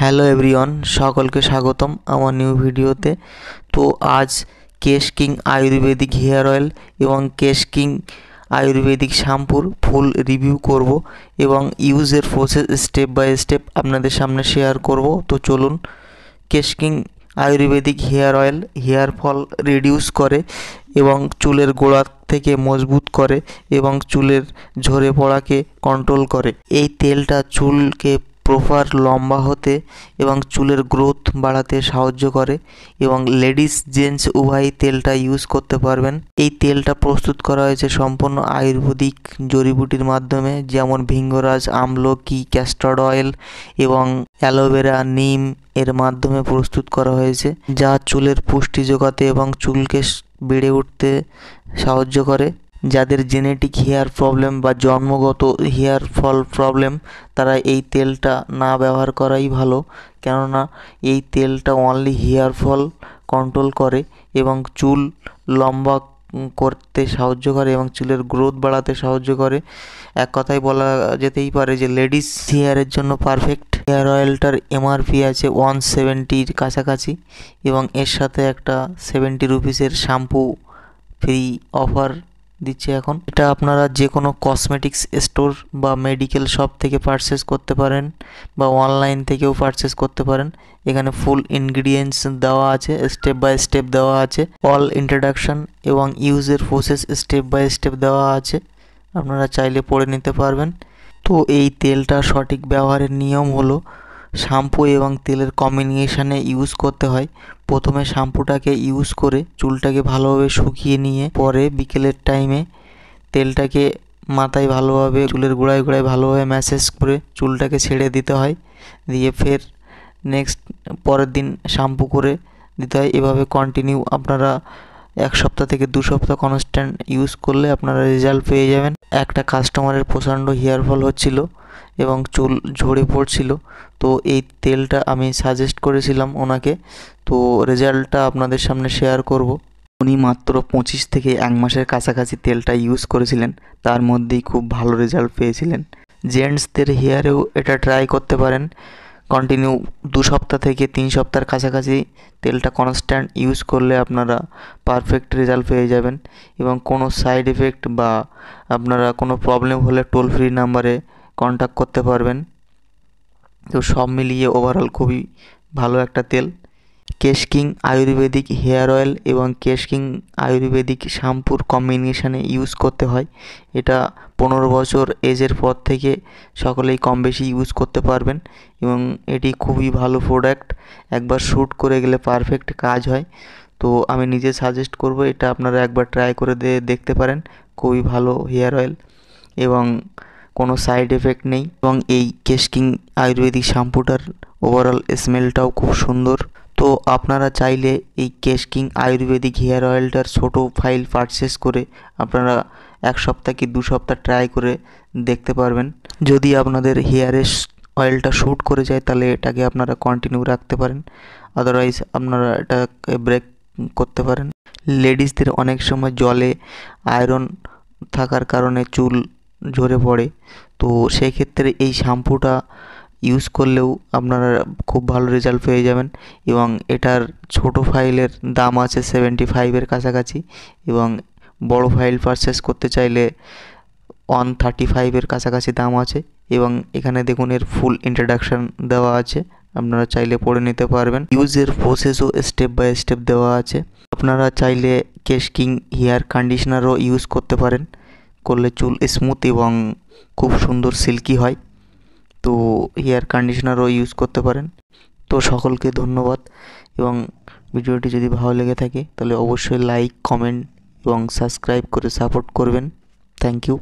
Hello everyone, সকলকে স্বাগতম আমার নিউ ভিডিওতে। তো আজ কেশ কিং আয়ুর্বেদিক হেয়ার অয়েল এবং কেশ কিং আয়ুর্বেদিক শ্যাম্পুর ফুল রিভিউ করব এবং ইউজের প্রসেস স্টেপ বাই স্টেপ আপনাদের সামনে শেয়ার করব। তো চলুন। Kesh King Ayurvedic hair oil hair fall reduce করে এবং চুলের গোড়া থেকে মজবুত করে এবং চুলের ঝরে পড়াকে কন্ট্রোল করে। এই তেলটা চুলকে প্রপার লম্বা হতে এবং চুলের গ্রোথ বাড়াতে সাহায্য করে এবং লেডিস জেন্টস উভয়ই তেলটা ইউজ করতে পারবেন। এই তেলটা প্রস্তুত করা হয়েছে সম্পূর্ণ আয়ুর্বেদিক জড়িবুটির মাধ্যমে, যেমন ভিঙ্গরাজ, আমলকি, ক্যাস্টর অয়েল এবং অ্যালোভেরা, নিম এর মাধ্যমে প্রস্তুত করা হয়েছে, যা চুলের পুষ্টি যোগাতে এবং চুলকে বেড়ে উঠতে সাহায্য করে। যাদের জেনেটিক হেয়ার প্রবলেম বা জন্মগত হেয়ার ফল প্রবলেম, তারা এই তেলটা না ব্যবহার করাই ভালো, কেননা এই তেলটা অনলি হেয়ার ফল কন্ট্রোল করে এবং চুল লম্বা করতে সাহায্য করে এবং চুলের গ্রোথ বাড়াতে সাহায্য করে। এক কথায় বলা যেতেই পারে যে লেডিস হেয়ারের জন্য পারফেক্ট। হেয়ার অয়েলটার এমআরপি আছে 170-র কাছাকাছি এবং এর সাথে একটা 70 রুপিসের শ্যাম্পু ফ্রি অফার দিচ্ছে এখন। এটা আপনারা যে কোনো কসমেটিক্স স্টোর বা মেডিকেল শপ থেকে পারচেস করতে পারেন বা অনলাইন থেকেও পারচেস করতে পারেন। এখানে ফুল ইনগ্রিডিয়েন্টস দেওয়া আছে, স্টেপ বাই স্টেপ দেওয়া আছে, অল ইন্ট্রোডাকশন এবং ইউজের প্রসেস স্টেপ বাই স্টেপ দেওয়া আছে, আপনারা চাইলে পড়ে নিতে পারবেন। তো এই তেলটা সঠিক ব্যবহারের নিয়ম হলো শ্যাম্পু এবং তেলের কম্বিনেশনে ইউজ করতে হয়। প্রথমে শ্যাম্পুটাকে ইউজ করে চুলটাকে ভালোভাবে শুকিয়ে নিয়ে পরে বিকেলের টাইমে তেলটাকে মাথায় ভালোভাবে চুলের গোড়ায় গোড়ায় ভালোভাবে ম্যাসেজ করে চুলটাকে ছেড়ে দিতে হয়, দিয়ে ফের নেক্সট পরের দিন শ্যাম্পু করে দিতে হয়। এভাবে কন্টিনিউ আপনারা 1 সপ্তাহ থেকে 2 সপ্তাহ কনস্ট্যান্ট ইউজ করলে আপনারা রেজাল্ট পেয়ে যাবেন। একটা কাস্টমারের প্রচণ্ড হেয়ার ফল হচ্ছিল এবং চুল ঝরে পড়ছিল, তো এই তেলটা আমি সাজেস্ট করেছিলাম ওনাকে। তো রেজাল্টটা আপনাদের সামনে শেয়ার করব। উনি মাত্র 25 থেকে 1 মাসের কাছাকাছি তেলটা ইউজ করেছিলেন, তার মধ্যেই খুব ভালো রেজাল্ট পেয়েছিলেন। জেন্টসদের হেয়ারেও এটা ট্রাই করতে পারেন। কন্টিনিউ 2 সপ্তাহ থেকে 3 সপ্তাহের কাছাকাছি তেলটা কনস্ট্যান্ট ইউজ করলে আপনারা পারফেক্ট রেজাল্ট পেয়ে যাবেন এবং কোনো সাইড এফেক্ট বা আপনারা কোনো প্রবলেম হলে টোল ফ্রি নাম্বারে কন্ট্যাক্ট করতে পারবেন। তো সব মিলিয়ে ওভারঅল খুবই ভালো একটা তেল। কেশ কিং আয়ুর্বেদিক হেয়ার অয়েল এবং কেশ কিং আয়ুর্বেদিক শ্যাম্পুর কম্বিনেশানে ইউজ করতে হয়। এটা 15 বছর এজের পর থেকে সকলেই কম বেশি ইউজ করতে পারবেন এবং এটি খুবই ভালো প্রোডাক্ট। একবার শ্যুট করে গেলে পারফেক্ট কাজ হয়। তো আমি নিজে সাজেস্ট করব, এটা আপনারা একবার ট্রাই করে দেখতে পারেন। খুবই ভালো হেয়ার অয়েল এবং কোনো সাইড এফেক্ট নেই এবং এই কেশ কিং আয়ুর্বেদিক শ্যাম্পুটার ওভারঅল স্মেলটাও খুব সুন্দর। তো আপনারা চাইলে এই কেশ কিং আয়ুর্বেদিক হেয়ার অয়েলটার ছোটো ফাইল পারচেস করে আপনারা 1 সপ্তাহ কি 2 সপ্তাহ ট্রাই করে দেখতে পারবেন। যদি আপনাদের হেয়ারে অয়েলটা শ্যুট করে যায় তাহলে এটাকে আপনারা কন্টিনিউ রাখতে পারেন, আদারওয়াইজ আপনারা এটাকে ব্রেক করতে পারেন। লেডিসদের অনেক সময় জলে আয়রন থাকার কারণে চুল ঝরে পড়ে, তো সেই ক্ষেত্রে এই শ্যাম্পুটা ইউজ করলেও আপনারা খুব ভালো রেজাল্ট পেয়ে যাবেন এবং এটার ছোট ফাইলের দাম আছে 75-এর কাছাকাছি এবং বড় ফাইল পারচেস করতে চাইলে 135-এর কাছাকাছি দাম আছে এবং এখানে দেখুন এর ফুল ইন্ট্রোডাকশান দেওয়া আছে, আপনারা চাইলে পড়ে নিতে পারবেন। ইউজের প্রসেসও স্টেপ বাই স্টেপ দেওয়া আছে। আপনারা চাইলে কেশ কিং হেয়ার কন্ডিশনারও ইউজ করতে পারেন, করলে চুল স্মুথ এবং খুব সুন্দর সিল্কি হয়। তো হেয়ার কন্ডিশনারও ইউজ করতে পারেন। তো সকলকে ধন্যবাদ এবং ভিডিওটি যদি ভালো লেগে থাকে তাহলে অবশ্যই লাইক, কমেন্ট এবং সাবস্ক্রাইব করে সাপোর্ট করবেন। Thank you.